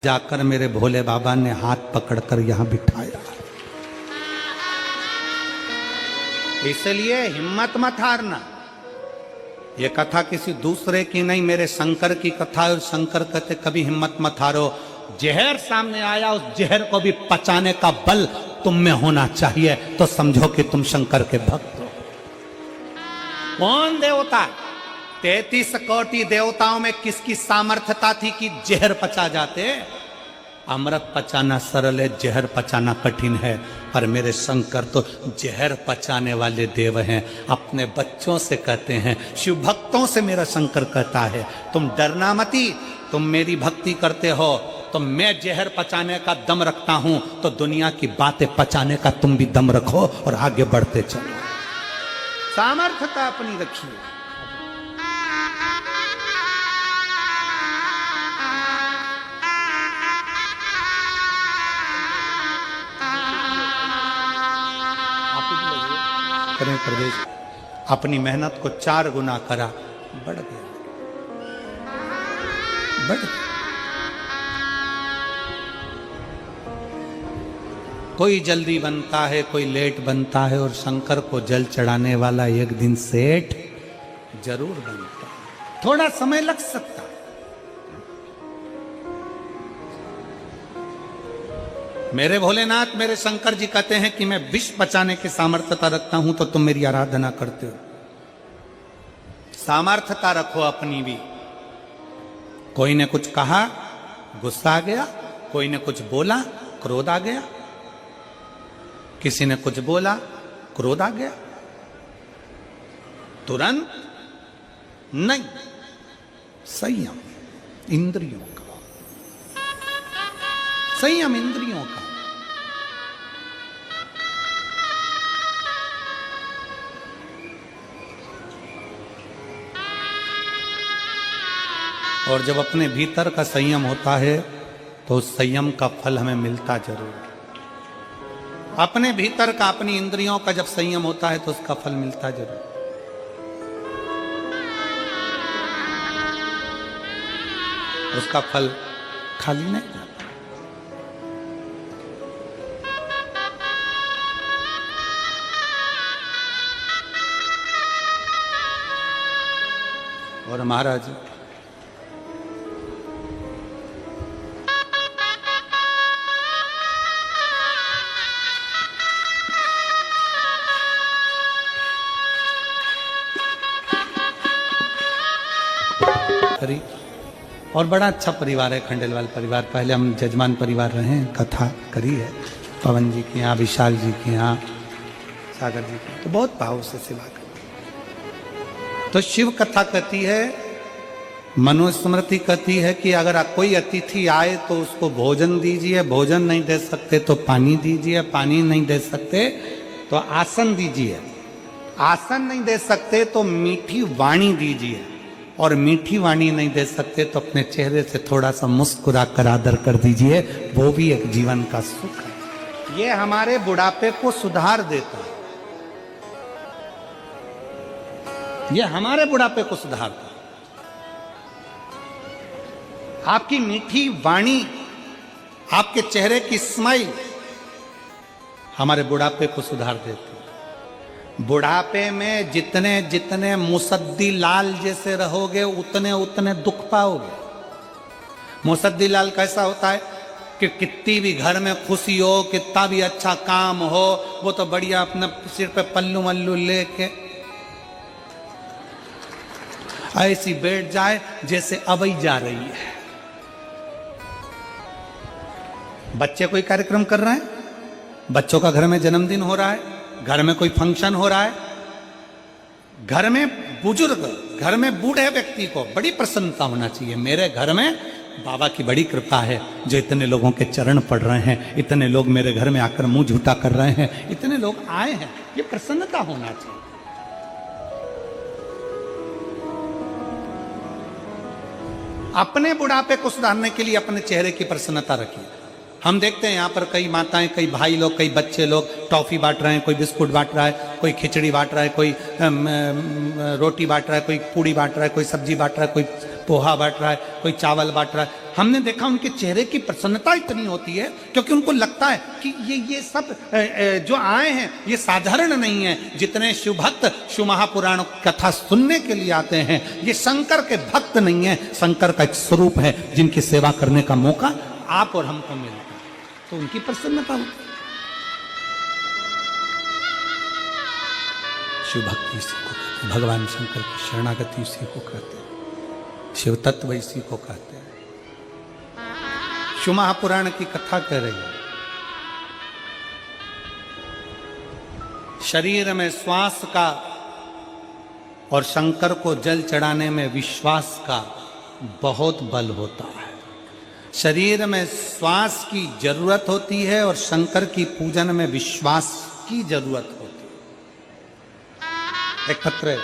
जाकर मेरे भोले बाबा ने हाथ पकड़कर यहां बिठाया। इसलिए हिम्मत मत हारना। ये कथा किसी दूसरे की नहीं, मेरे शंकर की कथा है। और शंकर कहते कभी हिम्मत मत हारो। जहर सामने आया, उस जहर को भी पचाने का बल तुम में होना चाहिए, तो समझो कि तुम शंकर के भक्त हो। कौन देवता? 33 कोटि देवताओं में किसकी सामर्थ्यता थी कि जहर पचा जाते? अमृत पचाना सरल है, जहर पचाना कठिन है। पर मेरे शंकर तो जहर पचाने वाले देव हैं। अपने बच्चों से कहते हैं, शिव भक्तों से मेरा शंकर कहता है, तुम डरना मती। तुम मेरी भक्ति करते हो तो मैं जहर पचाने का दम रखता हूं, तो दुनिया की बातें पचाने का तुम भी दम रखो और आगे बढ़ते चलो। सामर्थ्यता अपनी रखिए। करें प्रदेश अपनी मेहनत को 4 गुना करा, बढ़ गया, बढ़ गया। कोई जल्दी बनता है, कोई लेट बनता है, और शंकर को जल चढ़ाने वाला एक दिन सेठ जरूर बनता है। थोड़ा समय लग सकता है। मेरे भोलेनाथ, मेरे शंकर जी कहते हैं कि मैं विष बचाने की सामर्थ्यता रखता हूं, तो तुम मेरी आराधना करते हो। सामर्थ्यता रखो अपनी भी। कोई ने कुछ कहा, गुस्सा आ गया। कोई ने कुछ बोला, क्रोध आ गया। किसी ने कुछ बोला, क्रोध आ गया। तुरंत नहीं, संयम इंद्रियों का, संयम इंद्रियों का। और जब अपने भीतर का संयम होता है तो उस संयम का फल हमें मिलता जरूर। अपने भीतर का, अपनी इंद्रियों का जब संयम होता है तो उसका फल मिलता जरूर। उसका फल खाली नहीं जाता। और महाराज करी। और बड़ा अच्छा परिवार है खंडेलवाल परिवार। पहले हम जजमान परिवार रहे हैं, कथा करी है पवन जी के यहाँ, विशाल जी के यहाँ, सागर जी के, तो बहुत भाव से सेवा करते। तो शिव कथा कहती है, मनुस्मृति कहती है कि अगर कोई अतिथि आए तो उसको भोजन दीजिए, भोजन नहीं दे सकते तो पानी दीजिए, पानी नहीं दे सकते तो आसन दीजिए, आसन नहीं दे सकते तो मीठी वाणी दीजिए, और मीठी वाणी नहीं दे सकते तो अपने चेहरे से थोड़ा सा मुस्कुरा कर आदर कर दीजिए। वो भी एक जीवन का सुख है। ये हमारे बुढ़ापे को सुधार देता है। ये हमारे बुढ़ापे को सुधारता है। आपकी मीठी वाणी, आपके चेहरे की स्माइल हमारे बुढ़ापे को सुधार देती है। बुढ़ापे में जितने जितने मुसद्दी लाल जैसे रहोगे, उतने उतने दुख पाओगे। मुसद्दी लाल कैसा होता है कि कितनी भी घर में खुशी हो, कितना भी अच्छा काम हो, वो तो बढ़िया अपने सिर पे पल्लू मल्लू लेके ऐसी बैठ जाए जैसे अबई जा रही है। बच्चे कोई कार्यक्रम कर रहे हैं, बच्चों का घर में जन्मदिन हो रहा है, घर में कोई फंक्शन हो रहा है, घर में बुजुर्ग, घर में बूढ़े व्यक्ति को बड़ी प्रसन्नता होना चाहिए। मेरे घर में बाबा की बड़ी कृपा है जो इतने लोगों के चरण पड़ रहे हैं, इतने लोग मेरे घर में आकर मुंह झूठा कर रहे हैं, इतने लोग आए हैं, ये प्रसन्नता होना चाहिए। अपने बुढ़ापे को सुधारने के लिए अपने चेहरे की प्रसन्नता रखिए। हम देखते हैं यहाँ पर कई माताएं, कई भाई लोग, कई बच्चे लोग टॉफी बांट रहे हैं, कोई बिस्कुट बांट रहा है, कोई खिचड़ी बांट रहा है, कोई रोटी बांट रहा है, कोई पूड़ी बांट रहा है, कोई सब्जी बांट रहा है, कोई पोहा बांट रहा है, कोई चावल बांट रहा है। हमने देखा उनके चेहरे की प्रसन्नता इतनी होती है क्योंकि उनको लगता है कि ये सब जो आए हैं ये साधारण नहीं है। जितने शिव भक्त शिव महापुराण कथा सुनने के लिए आते हैं ये शंकर के भक्त नहीं है, शंकर का एक स्वरूप है जिनकी सेवा करने का मौका आप और हमको मिलता है, तो उनकी प्रसन्नता होती है। शिव भक्ति इसी को कहते हैं, भगवान शंकर की शरणागति इसी को कहते हैं, शिव तत्व इसी को कहते हैं। शिव महापुराण की कथा कह रही है, शरीर में श्वास का और शंकर को जल चढ़ाने में विश्वास का बहुत बल होता है। शरीर में श्वास की जरूरत होती है और शंकर की पूजन में विश्वास की जरूरत होती है। एक पत्र है,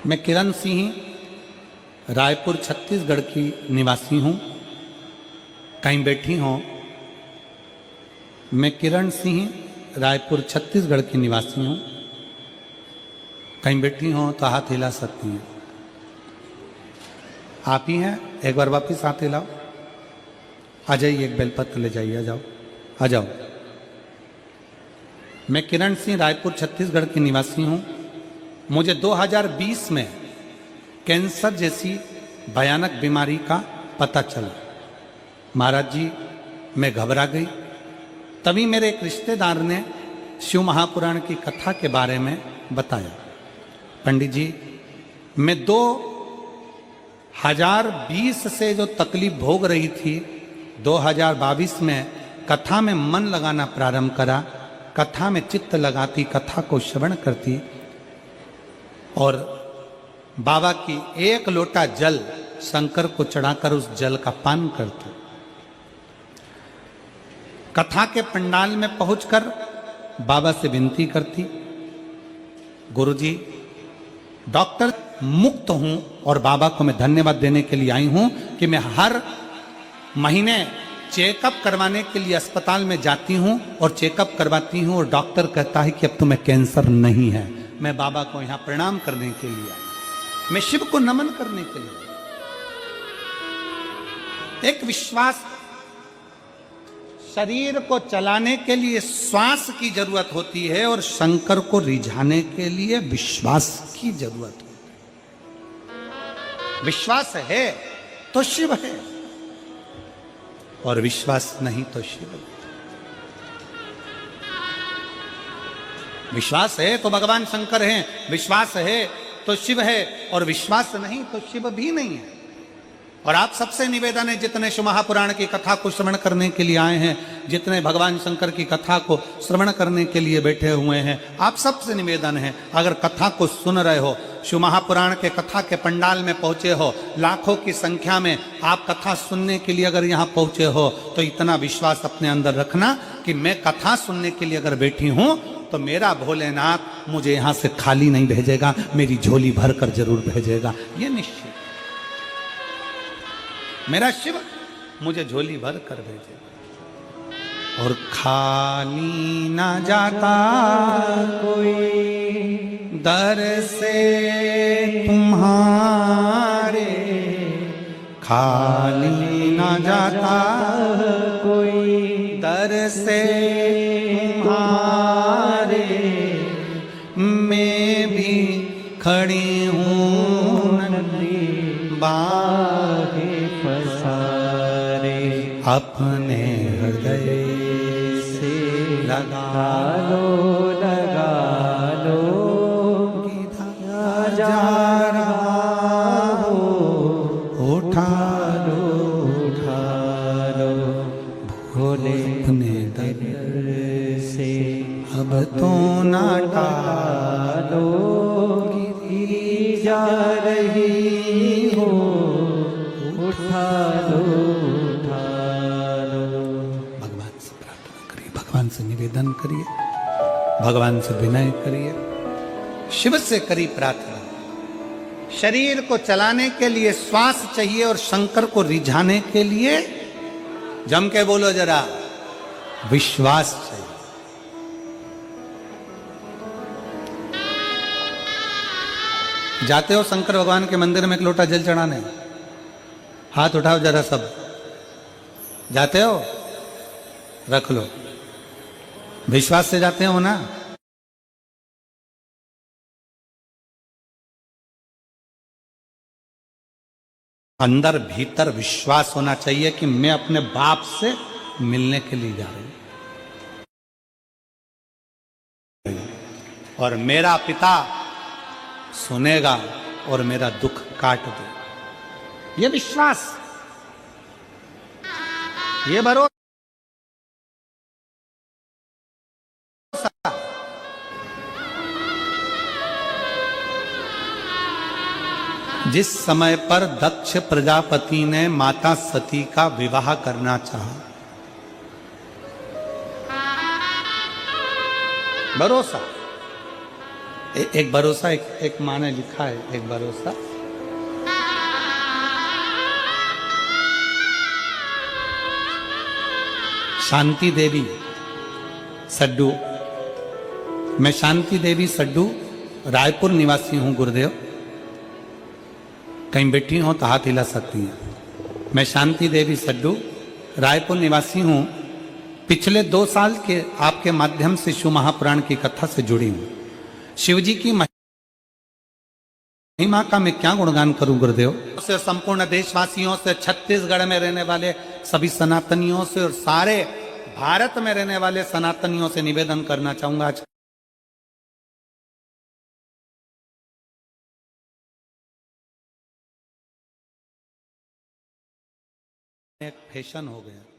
मैं किरण सिंह रायपुर छत्तीसगढ़ की निवासी हूँ। कहीं बैठी हो? मैं किरण सिंह रायपुर छत्तीसगढ़ की निवासी हूँ। कहीं बैठी हो तो हाथ हिला सकती हैं। आप ही हैं? एक बार वापिस हाथ हिलाओ। आ जाइए, एक बेलपत्र ले जाइए। आ जाओ, आ जाओ। मैं किरण सिंह रायपुर छत्तीसगढ़ की निवासी हूँ। मुझे 2020 में कैंसर जैसी भयानक बीमारी का पता चला। महाराज जी, मैं घबरा गई। तभी मेरे एक रिश्तेदार ने शिव महापुराण की कथा के बारे में बताया। पंडित जी, मैं 2020 से जो तकलीफ भोग रही थी, 2022 में कथा में मन लगाना प्रारंभ करा। कथा में चित्त लगाती, कथा को श्रवण करती और बाबा की एक लोटा जल शंकर को चढ़ाकर उस जल का पान करते। कथा के पंडाल में पहुंचकर बाबा से विनती करती, गुरुजी, डॉक्टर मुक्त हूं और बाबा को मैं धन्यवाद देने के लिए आई हूं कि मैं हर महीने चेकअप करवाने के लिए अस्पताल में जाती हूं और चेकअप करवाती हूं और डॉक्टर कहता है कि अब तुम्हें कैंसर नहीं है। मैं बाबा को यहां प्रणाम करने के लिए आई, मैं शिव को नमन करने के लिए। एक विश्वास, शरीर को चलाने के लिए श्वास की जरूरत होती है और शंकर को रिझाने के लिए विश्वास की जरूरत होती है। विश्वास है तो शिव है और विश्वास नहीं तो शिव है। विश्वास है तो भगवान शंकर हैं, विश्वास है तो शिव है और विश्वास नहीं तो शिव भी नहीं है। और आप सबसे निवेदन है, जितने शिव महापुराण की कथा को श्रवण करने के लिए आए हैं, जितने भगवान शंकर की कथा को श्रवण करने के लिए बैठे हुए हैं, आप सबसे निवेदन है, अगर कथा को सुन रहे हो, शिव महापुराण के कथा के पंडाल में पहुंचे हो, लाखों की संख्या में आप कथा सुनने के लिए अगर यहाँ पहुंचे हो, तो इतना विश्वास अपने अंदर रखना कि मैं कथा सुनने के लिए अगर बैठी हूं तो मेरा भोलेनाथ मुझे यहाँ से खाली नहीं भेजेगा, मेरी झोली भर कर जरूर भेजेगा। ये निश्चित, मेरा शिव मुझे झोली भर कर भेजेगा। और खाली ना जाता कोई दर से तुम्हारे, खाली ना जाता कोई दर से तुम्हारे, मैं भी खड़ी हूँ नंदी बागे पसारे, अपने हृदय से लगा लो जा रही हो, उठा लो उठा लो। भगवान से प्रार्थना करिए, भगवान से निवेदन करिए, भगवान से विनय करिए, शिव से करी प्रार्थना। शरीर को चलाने के लिए श्वास चाहिए और शंकर को रिझाने के लिए, जम के बोलो जरा, विश्वास चाहिए। जाते हो शंकर भगवान के मंदिर में एक लोटा जल चढ़ाने, हाथ उठाओ जरा सब। जाते हो? रख लो। विश्वास से जाते हो ना? अंदर भीतर विश्वास होना चाहिए कि मैं अपने बाप से मिलने के लिए जा रही हूं और मेरा पिता सुनेगा और मेरा दुख काट दे। ये विश्वास, ये भरोसा। जिस समय पर दक्ष प्रजापति ने माता सती का विवाह करना चाहा, भरोसा, एक भरोसा, एक माँ ने लिखा है, एक भरोसा। शांति देवी सड्डू, मैं शांति देवी सड्डू रायपुर निवासी हूं गुरुदेव। कहीं बैठी हो तो हाथ हिला सकती हैं। मैं शांति देवी सड्डू रायपुर निवासी हूं। पिछले 2 साल के आपके माध्यम से शिव महापुराण की कथा से जुड़ी हूं। शिव जी की महिमा का मैं क्या गुणगान करूं गुरुदेव। से संपूर्ण देशवासियों से, छत्तीसगढ़ में रहने वाले सभी सनातनियों से और सारे भारत में रहने वाले सनातनियों से निवेदन करना चाहूंगा, आज एक फैशन हो गया।